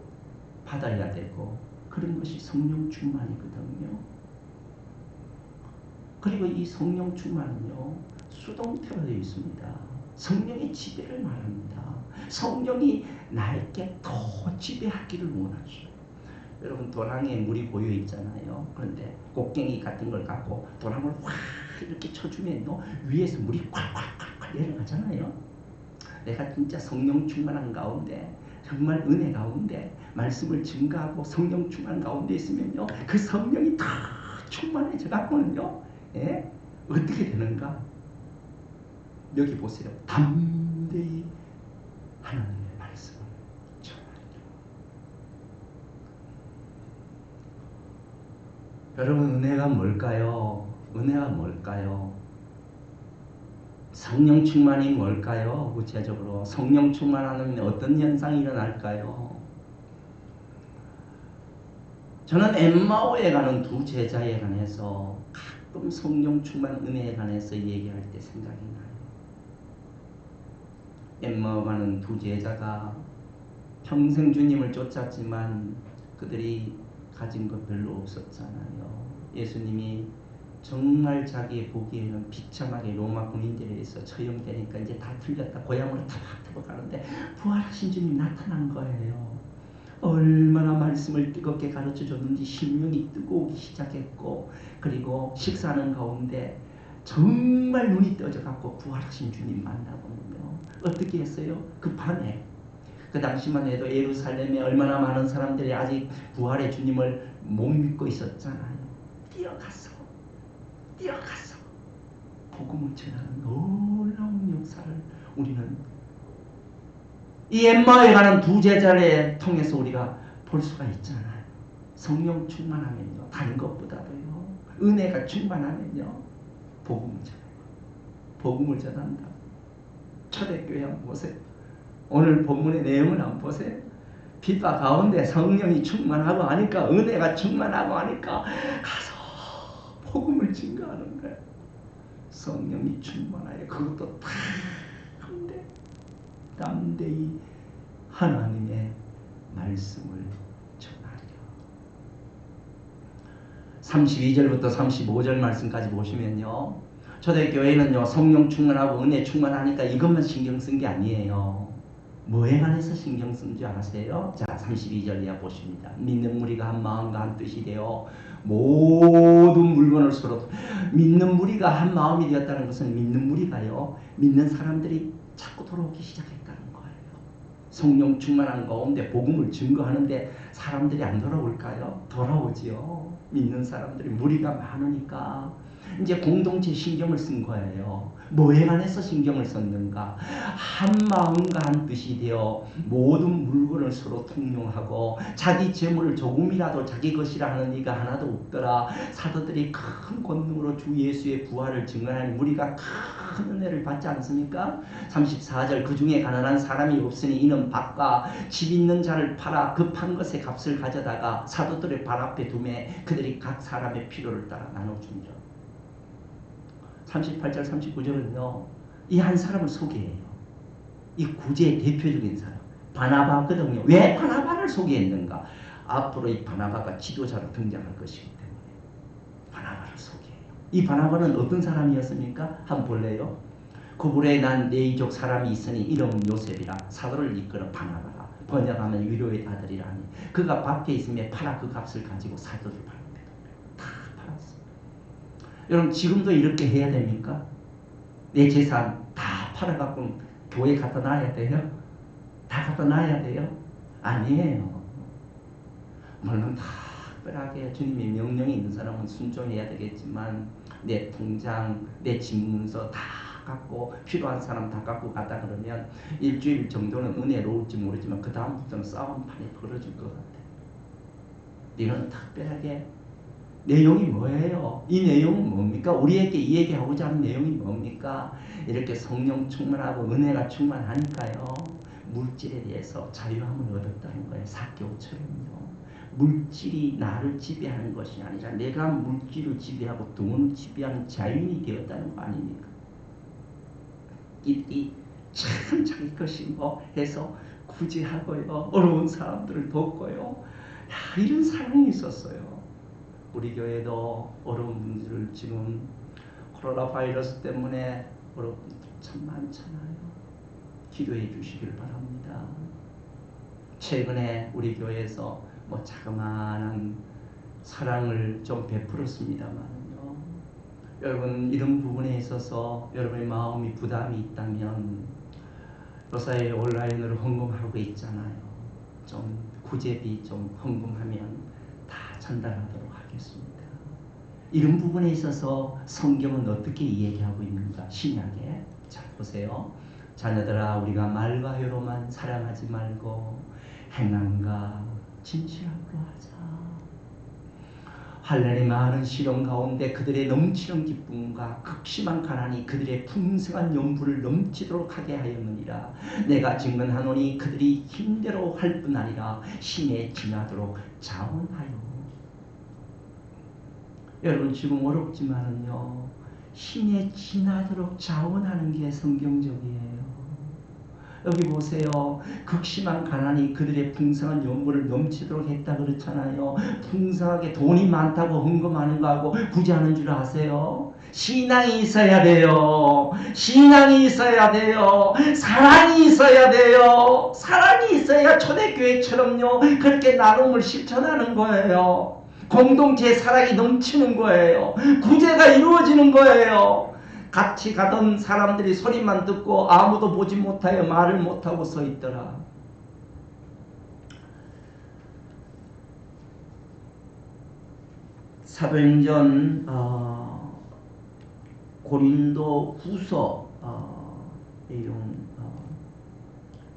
받아야 되고, 그런 것이 성령 충만이거든요. 그리고 이 성령 충만은요 수동태로 되어 있습니다. 성령의 지배를 말합니다. 성령이 나에게 더 지배하기를 원하죠. 여러분 도랑에 물이 고여 있잖아요. 그런데 곡괭이 같은 걸 갖고 도랑을 확 이렇게 쳐주면요 위에서 물이 콸콸콸콸 내려가잖아요. 내가 진짜 성령 충만한 가운데, 정말 은혜 가운데 말씀을 증거하고 성령 충만 가운데 있으면요 그 성령이 다 충만해져 갖고는요 어떻게 되는가? 여기 보세요. 담대히 하나님의 말씀을 전하리라. 여러분, 은혜가 뭘까요? 은혜가 뭘까요? 성령 충만이 뭘까요? 구체적으로 성령 충만하면 어떤 현상이 일어날까요? 저는 엠마오에 가는 두 제자에 관해서 가끔 성령 충만 은혜에 관해서 얘기할 때 생각이 나요. 엠마오 가는 두 제자가 평생 주님을 쫓았지만 그들이 가진 것 별로 없었잖아요. 예수님이 정말 자기 보기에는 비참하게 로마 군인들에 의해서 처형되니까 이제 다 틀렸다. 고향으로 타박타박 가는데 부활하신 주님 나타난 거예요. 얼마나 말씀을 뜨겁게 가르쳐 줬는지 심령이 뜨거우기 시작했고, 그리고 식사하는 가운데 정말 눈이 떠져갖고 부활하신 주님 만나보면요. 어떻게 했어요? 그 밤에, 그 당시만 해도 예루살렘에 얼마나 많은 사람들이 아직 부활의 주님을 못 믿고 있었잖아요. 뛰어가서 복음을 전하는 놀라운 역사를 우리는 이 엠마오에 가는 두 제자를 통해서 우리가 볼 수가 있잖아요. 성령 충만하면요, 다른 것보다도요, 은혜가 충만하면요, 복음을 전한다. 초대교회 한번 보세요. 오늘 본문의 내용을 한번 보세요. 빛과 가운데 성령이 충만하고 하니까, 은혜가 충만하고 하니까 가서 복음을 증거하는 거예요. 성령이 충만하여 그것도 담대히 하나님의 말씀을 전하리라. 32절부터 35절 말씀까지 보시면요, 초대교회는요, 성령 충만하고 은혜 충만하니까 이것만 신경 쓴 게 아니에요. 뭐에 관해서 신경 쓴 줄 아세요? 자, 32절 이하 보십니다. 믿는 무리가 한 마음과 한 뜻이 되어 모든 물건을 서로, 믿는 무리가 한 마음이 되었다는 것은 믿는 무리가요, 믿는 사람들이 자꾸 돌아오기 시작했다는 거예요. 성령 충만한 가운데 복음을 증거하는데 사람들이 안 돌아올까요? 돌아오지요. 믿는 사람들이 무리가 많으니까 이제 공동체 신경을 쓴 거예요. 뭐에 관해서 신경을 썼는가? 한 마음과 한 뜻이 되어 모든 물건을 서로 통용하고 자기 재물을 조금이라도 자기 것이라 하는 이가 하나도 없더라. 사도들이 큰 권능으로 주 예수의 부활을 증언하니 우리가 큰 은혜를 받지 않습니까? 34절, 그 중에 가난한 사람이 없으니 이는 밭과 집 있는 자를 팔아 급한 것의 값을 가져다가 사도들의 발 앞에 두매 그들이 각 사람의 필요를 따라 나눠줍니다. 38절 39절은요, 이 한 사람을 소개해요. 이 구제의 대표적인 사람 바나바거든요. 왜 바나바를 소개했는가? 앞으로 이 바나바가 지도자로 등장할 것이기 때문에 바나바를 소개해요. 이 바나바는 어떤 사람이었습니까? 한번 볼래요? 구불에 난 네이족 사람이 있으니 이름 요셉이라 사도를 이끌어 바나바라, 번역하면 위로의 아들이라니, 그가 밭에 있으며 팔아 그 값을 가지고 사도를 팔았다. 다 팔았어요. 여러분, 지금도 이렇게 해야 됩니까? 내 재산 다 팔아갖고 교회 갖다 놔야 돼요? 다 갖다 놔야 돼요? 아니에요. 물론 다 특별하게 주님의 명령이 있는 사람은 순종해야 되겠지만, 내 통장, 내 집문서 다 갖고 필요한 사람 다 갖고 가다 그러면 일주일 정도는 은혜로울지 모르지만 그 다음부터는 싸움판이 벌어질 것 같아요. 이런 특별하게 내용이 뭐예요? 이 내용은 뭡니까? 우리에게 이 얘기하고자 하는 내용이 뭡니까? 이렇게 성령 충만하고 은혜가 충만하니까요, 물질에 대해서 자유함을 얻었다는 거예요. 사개오처럼요. 물질이 나를 지배하는 것이 아니라 내가 물질을 지배하고 돈을 지배하는 자유인이 되었다는 거 아닙니까? 참 자기 것이 뭐 해서 구제하고요, 어려운 사람들을 돕고요. 야, 이런 사랑이 있었어요. 우리 교회도 어려운 분들을 지금 코로나 바이러스 때문에 어려운 분들 참 많잖아요. 기도해 주시길 바랍니다. 최근에 우리 교회에서 뭐 자그마한 사랑을 좀 베풀었습니다만요, 여러분, 이런 부분에 있어서 여러분의 마음이 부담이 있다면 요사이 온라인으로 헌금하고 있잖아요. 좀 구제비 좀 헌금하면 다 전달하도록 하겠습니다. 이런 부분에 있어서 성경은 어떻게 이야기하고 있는가? 신약에 자, 보세요. 자녀들아, 우리가 말과 혀로만 사랑하지 말고 행함과 진실함으로 하자. 환난이 많은 시련 가운데 그들의 넘치는 기쁨과 극심한 가난이 그들의 풍성한 연부를 넘치도록 하게 하였느니라. 내가 증언하노니 그들이 힘대로 할 뿐 아니라 힘에 지나도록 자원하여. 여러분, 지금 어렵지만은요, 힘에 지나도록 자원하는 게 성경적이에요. 여기 보세요. 극심한 가난이 그들의 풍성한 연분을 넘치도록 했다 그렇잖아요. 풍성하게 돈이 많다고 헌금하는 거하고 부자는 줄 아세요? 신앙이 있어야 돼요. 신앙이 있어야 돼요. 사랑이 있어야 돼요. 사랑이 있어야 초대교회처럼요, 그렇게 나눔을 실천하는 거예요. 공동체 사랑이 넘치는 거예요. 구제가 이루어지는 거예요. 같이 가던 사람들이 소리만 듣고 아무도 보지 못하여 말을 못하고 서 있더라. 사도행전 고린도 후서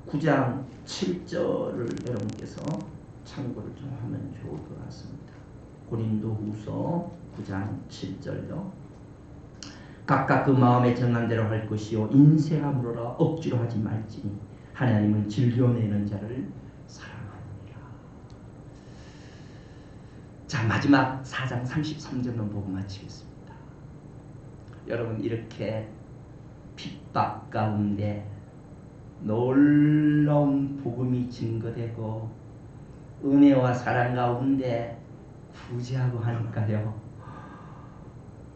9장 7절을 여러분께서 참고를 좀 하면 좋을 것 같습니다. 고린도 후서 9장 7절요. 각각 그 마음에 정한 대로 할 것이요 인색함으로라 억지로 하지 말지니 하나님은 즐겨내는 자를 사랑하느니라. 자, 마지막 4장 33절만 보고 마치겠습니다. 여러분, 이렇게 핍박 가운데 놀라운 복음이 증거되고 은혜와 사랑 가운데 구제하고 하니까요,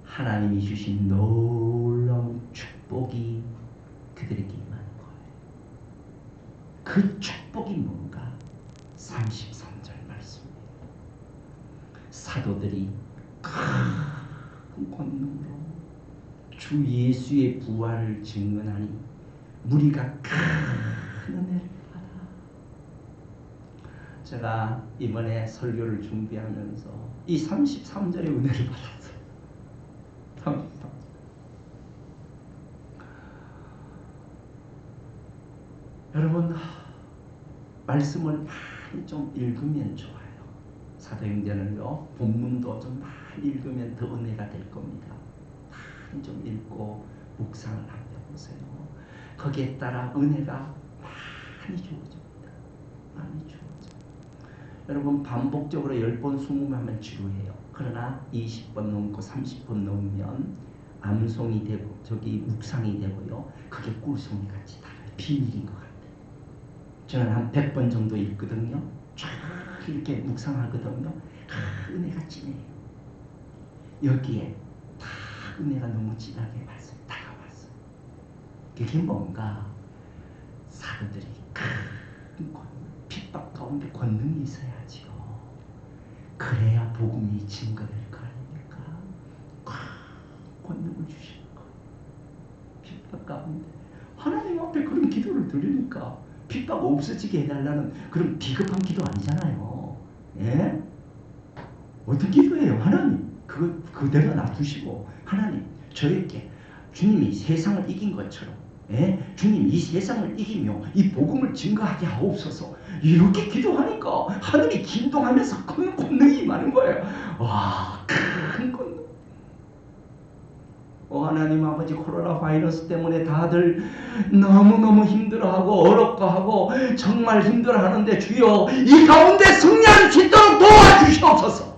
하나님이 주신 놀라운 축복이 그들에게 임하는 거예요. 그 축복이 뭔가? 33절 말씀입니다. 사도들이 큰 권능으로 주 예수의 부활을 증언하니 무리가 큰 은혜를 받아. 제가 이번에 설교를 준비하면서 이 33절의 은혜를 받았어요. 여러분, 말씀을 많이 좀 읽으면 좋아요. 사도행전을요, 본문도 좀 많이 읽으면 더 은혜가 될 겁니다. 많이 좀 읽고 묵상을 한번 해보세요. 거기에 따라 은혜가 많이 주어집니다. 많이 주어져. 여러분, 반복적으로 10번, 20번 하면 지루해요. 그러나 20번 넘고 30번 넘으면 암송이 되고 저기 묵상이 되고요, 그게 꿀송이 같이 달아요. 비밀인 것 같아요. 저는 한 100번 정도 읽거든요. 쫙 이렇게 묵상하거든요. 은혜가 진해요. 여기에 다 은혜가 너무 진하게 다가왔어요. 그게 뭔가? 사도들이 큰 핍박 가운데 권능이 있어야지요. 그래야 복음이 증거될 거 아닙니까? 권능을 주시는 거예요. 핍박 가운데 하나님 앞에 그런 기도를 드리니까 핍박 없어지게 해달라는 그런 비겁한 기도 아니잖아요. 예? 어떤 기도예요? 하나님 그대로 놔두시고, 하나님 저에게 주님이 세상을 이긴 것처럼, 예? 주님 이 세상을 이기며 이 복음을 증거하게 하옵소서. 이렇게 기도하니까 하늘이 긴동하면서 큰 권능이 임하는 거예요. 와, 큰 권능. 하나님 아버지, 코로나 바이러스 때문에 다들 너무너무 힘들어하고 어렵고 하고 정말 힘들어하는데 주여, 이 가운데 승리할 수 있도록 도와주시옵소서.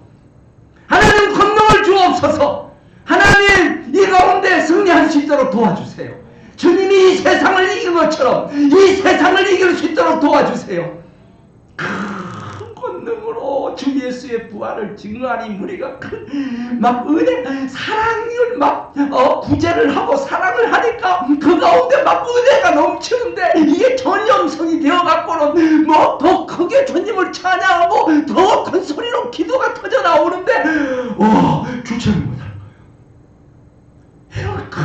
하나님 권능을 주옵소서. 하나님 이 가운데 승리할 수 있도록 도와주세요. 주님이 이 세상을 이긴 것처럼 이 세상을 이길 수 있도록 도와주세요. 큰 권능으로 주 예수의 부활을 증거하니 무리가 막 은혜, 사랑을 막 구제를 하고 사랑을 하니까 그 가운데 막 은혜가 넘치는데, 이게 전염성이 되어갖고는 뭐 더 크게 주님을 찬양하고 더 큰 소리로 기도가 터져 나오는데, 주체를 못하는 거예요. 이런 큰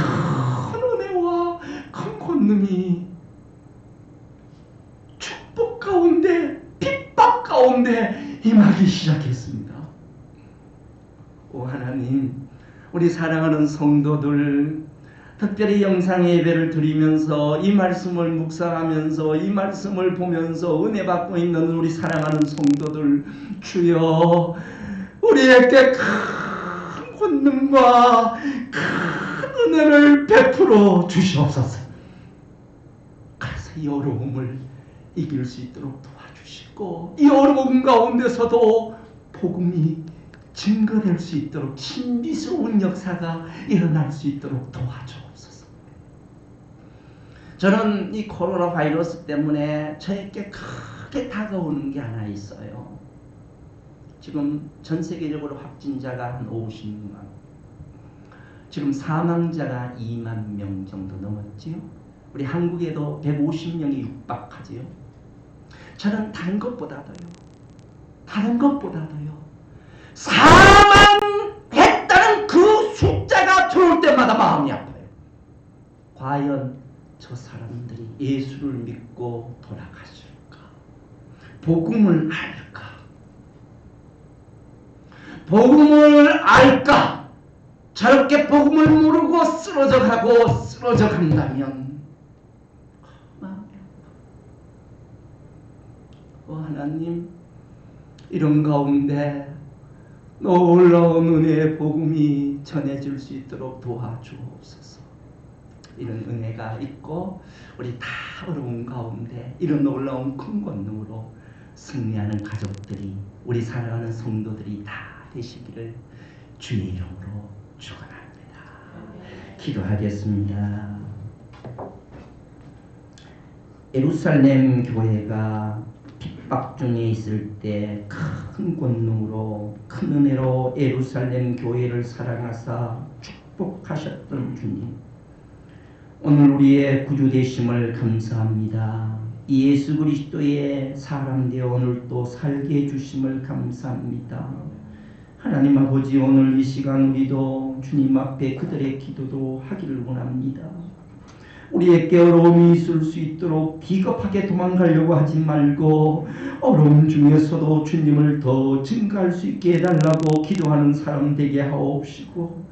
은혜와 큰 권능이 축복 가운데, 핍박 가운데 임하기 시작했습니다. 오 하나님, 우리 사랑하는 성도들 특별히 영상 예배를 드리면서 이 말씀을 묵상하면서 이 말씀을 보면서 은혜 받고 있는 우리 사랑하는 성도들, 주여 우리에게 큰 권능과 큰 은혜를 베풀어 주시옵소서. 그래서 이 어려움을 이길 수 있도록 도와주시고, 이 어려움 가운데서도 복음이 증거될 수 있도록 신비스러운 역사가 일어날 수 있도록 도와주옵소서. 저는 이 코로나 바이러스 때문에 저에게 크게 다가오는 게 하나 있어요. 지금 전 세계적으로 확진자가 한 50만, 지금 사망자가 2만 명 정도 넘었지요. 우리 한국에도 150명이 육박하지요. 저는 다른 것보다도요, 사망했다는 그 숫자가 들어올 때마다 마음이 아파요. 과연 저 사람들이 예수를 믿고 돌아가실까? 복음을 알까? 복음을 알까? 저렇게 복음을 모르고 쓰러져 가고 쓰러져 간다면 마음이 아파. 하나님, 이런 가운데 놀라운 은혜의 복음이 전해질 수 있도록 도와주옵소서. 이런 은혜가 있고 우리 다 어려운 가운데 이런 놀라운 큰 권능으로 승리하는 가족들이, 우리 사랑하는 성도들이 다 되시기를 주의 이름으로 축원합니다. 기도하겠습니다. 예루살렘 교회가 핍박 중에 있을 때 큰 권능으로, 큰 은혜로 예루살렘 교회를 사랑하사 축복하셨던 주님, 오늘 우리의 구주 되심을 감사합니다. 이 예수 그리스도의 사람 되어 오늘도 살게 해주심을 감사합니다. 하나님 아버지, 오늘 이 시간 우리도 주님 앞에 그들의 기도도 하기를 원합니다. 우리에게 어려움이 있을 수 있도록 비겁하게 도망가려고 하지 말고 어려움 중에서도 주님을 더 증가할 수 있게 해달라고 기도하는 사람 되게 하옵시고,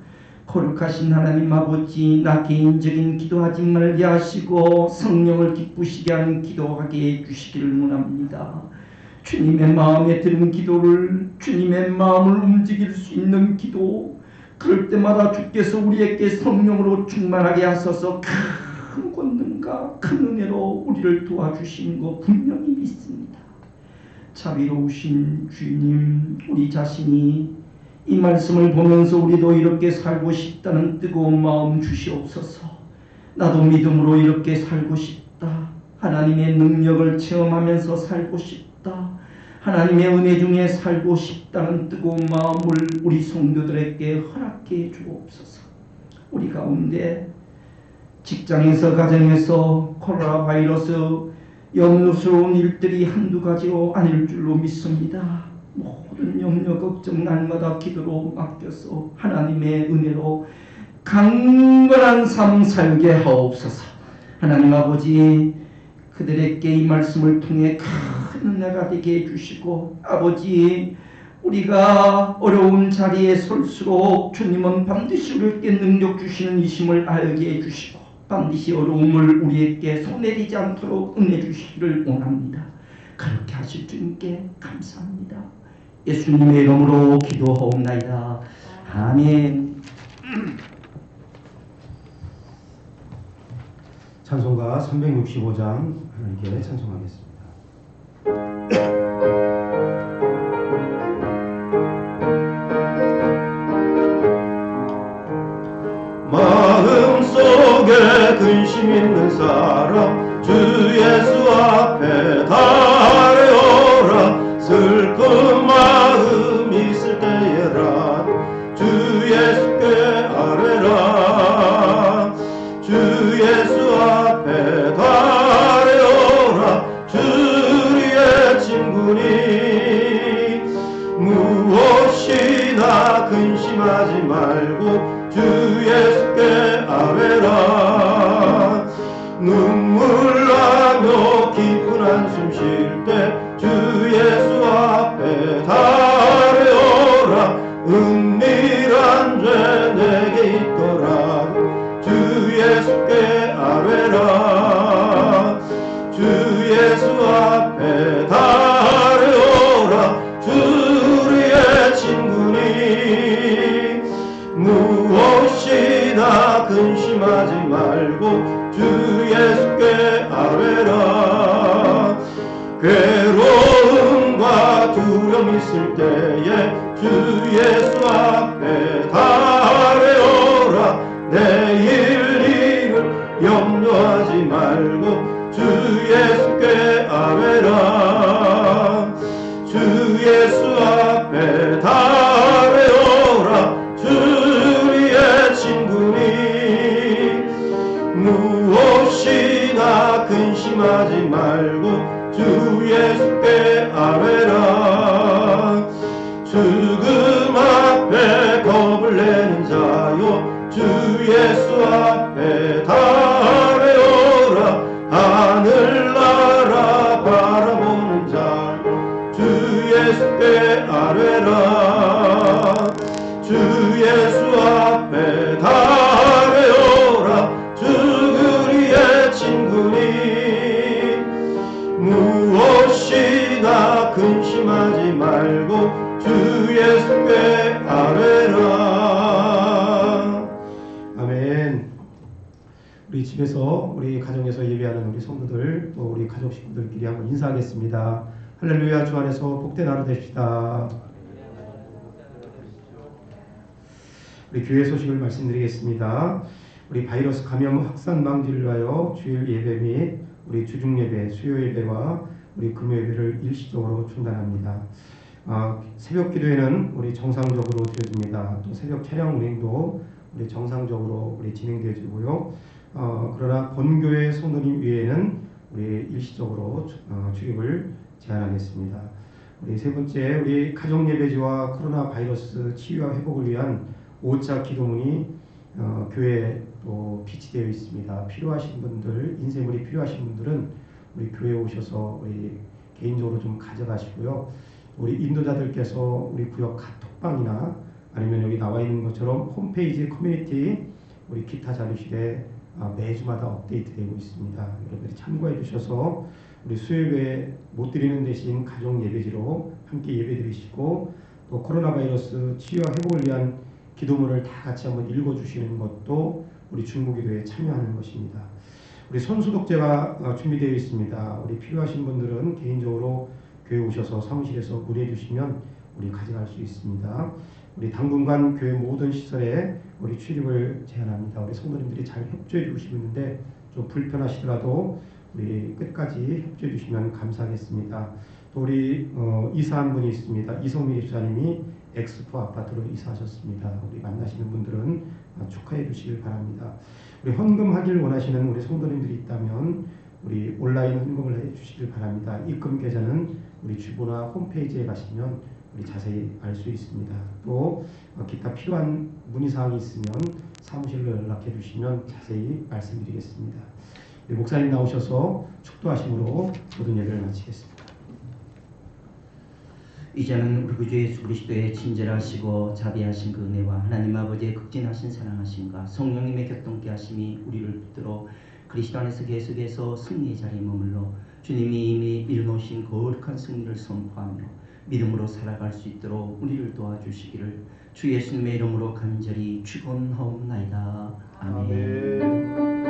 거룩하신 하나님 아버지, 나 개인적인 기도하지 말게 하시고 성령을 기쁘시게 하는 기도하게 해주시기를 원합니다. 주님의 마음에 드는 기도를, 주님의 마음을 움직일 수 있는 기도, 그럴 때마다 주께서 우리에게 성령으로 충만하게 하소서 큰 권능과 큰 은혜로 우리를 도와주시는 거 분명히 믿습니다. 자비로우신 주님, 우리 자신이 이 말씀을 보면서 우리도 이렇게 살고 싶다는 뜨거운 마음 주시옵소서. 나도 믿음으로 이렇게 살고 싶다. 하나님의 능력을 체험하면서 살고 싶다. 하나님의 은혜 중에 살고 싶다는 뜨거운 마음을 우리 성도들에게 허락해 주옵소서. 우리 가운데 직장에서, 가정에서 코로나 바이러스 염려스러운 일들이 한두 가지로 아닐 줄로 믿습니다. 모든 염려, 걱정 날마다 기도로 맡겨서 하나님의 은혜로 강건한 삶 살게 하옵소서. 하나님 아버지, 그들에게 이 말씀을 통해 큰 은혜가 되게 해주시고, 아버지, 우리가 어려운 자리에 설수록 주님은 반드시 우리에게 능력 주시는 이심을 알게 해주시고, 반드시 어려움을 우리에게 손해리지 않도록 은혜 주시기를 원합니다. 그렇게 하실 주님께 감사합니다. 예수님의 이름으로 기도하옵나이다. 아멘. 찬송가 365장 하나님께 찬송하겠습니다. 마음속에 근심 있는 사람 주 예수 앞에 달려오라. 슬픈 마음 있을 때에라 주 예수께 아뢰라. 주 예수 앞에 달려오라. 주의 친구니 무엇이나 근심하지 말고 주 예수께 아뢰라. 눈물 나며 깊은 한숨 쉴 때 주 예수 앞에 달려오라. 은밀한 죄 내게 있더라. 주 아뢰라. 괴로움과 두려움 있을 때에 주 예수 앞에 달려라. 내일 일을 염려하지 말고 주 예수께 아뢰라. 주 예수 앞에 달려라. 주의 친구니 무엇이나 근심하지 말고 주 예수께 아뢰라. 죽음 앞에 겁을 내는 자요 주 예수 앞에 달려라. 하늘나라 바라보는 자요 주 예수께 아뢰라. 주 예수 앞에 달려라. 주 그리의 친구니 무엇이나 근심하지 말고 주 예수께 아뢰라. 아멘. 우리 집에서 우리 가정에서 예배하는 우리 성도들 또 우리 가족 식구들끼리 한번 인사하겠습니다. 할렐루야. 주 안에서 복된 하루 되십시다. 우리 교회 소식을 말씀드리겠습니다. 우리 바이러스 감염 확산 방지를 위하여 주일 예배 및 우리 주중 예배, 수요 예배와 우리 금요 예배를 일시적으로 중단합니다. 새벽 기도회는 우리 정상적으로 드려집니다. 또 새벽 차량 운행도 우리 정상적으로 우리 진행되어지고요. 그러나 본교회 성도님 외에는 우리 일시적으로 출입을 제한하겠습니다. 우리 세 번째, 우리 가정 예배지와 코로나 바이러스 치유와 회복을 위한 5차 기도문이 교회에 또 비치되어 있습니다. 필요하신 분들, 인쇄물이 필요하신 분들은 우리 교회에 오셔서 우리 개인적으로 좀 가져가시고요. 우리 인도자들께서 우리 구역 카톡방이나 아니면 여기 나와 있는 것처럼 홈페이지 커뮤니티 우리 기타 자료실에 매주마다 업데이트되고 있습니다. 여러분들이 참고해 주셔서 우리 수요예배 못 드리는 대신 가정 예배지로 함께 예배 드리시고 또 코로나 바이러스 치유와 회복을 위한 기도문을 다 같이 한번 읽어주시는 것도 우리 중보기도에 참여하는 것입니다. 우리 손소독제가 준비되어 있습니다. 우리 필요하신 분들은 개인적으로 교회 오셔서 사무실에서 문의해 주시면 우리 가져갈 수 있습니다. 우리 당분간 교회 모든 시설에 우리 출입을 제한합니다. 우리 성도님들이 잘 협조해 주시고 있는데 좀 불편하시더라도 우리 끝까지 협조해 주시면 감사하겠습니다. 또 우리 이사한 분이 있습니다. 이성미 집사님이 엑스포 아파트로 이사하셨습니다. 우리 만나시는 분들은 축하해 주시길 바랍니다. 우리 헌금하길 원하시는 우리 성도님들이 있다면 우리 온라인 헌금을 해 주시길 바랍니다. 입금 계좌는 우리 주보나 홈페이지에 가시면 우리 자세히 알 수 있습니다. 또 기타 필요한 문의사항이 있으면 사무실로 연락해 주시면 자세히 말씀드리겠습니다. 우리 목사님 나오셔서 축도하심으로 모든 예배를 마치겠습니다. 이제는 우리 구주 예수 그리스도의 친절하시고 자비하신 그 은혜와 하나님 아버지의 극진하신 사랑하심과 성령님의 격동케 하심이 우리를 붙들어 그리스도 안에서 계속해서 승리의 자리에 머물러 주님이 이미 이루놓으신 거룩한 승리를 선포하며 믿음으로 살아갈 수 있도록 우리를 도와주시기를 주 예수님의 이름으로 간절히 축원하옵나이다. 아멘.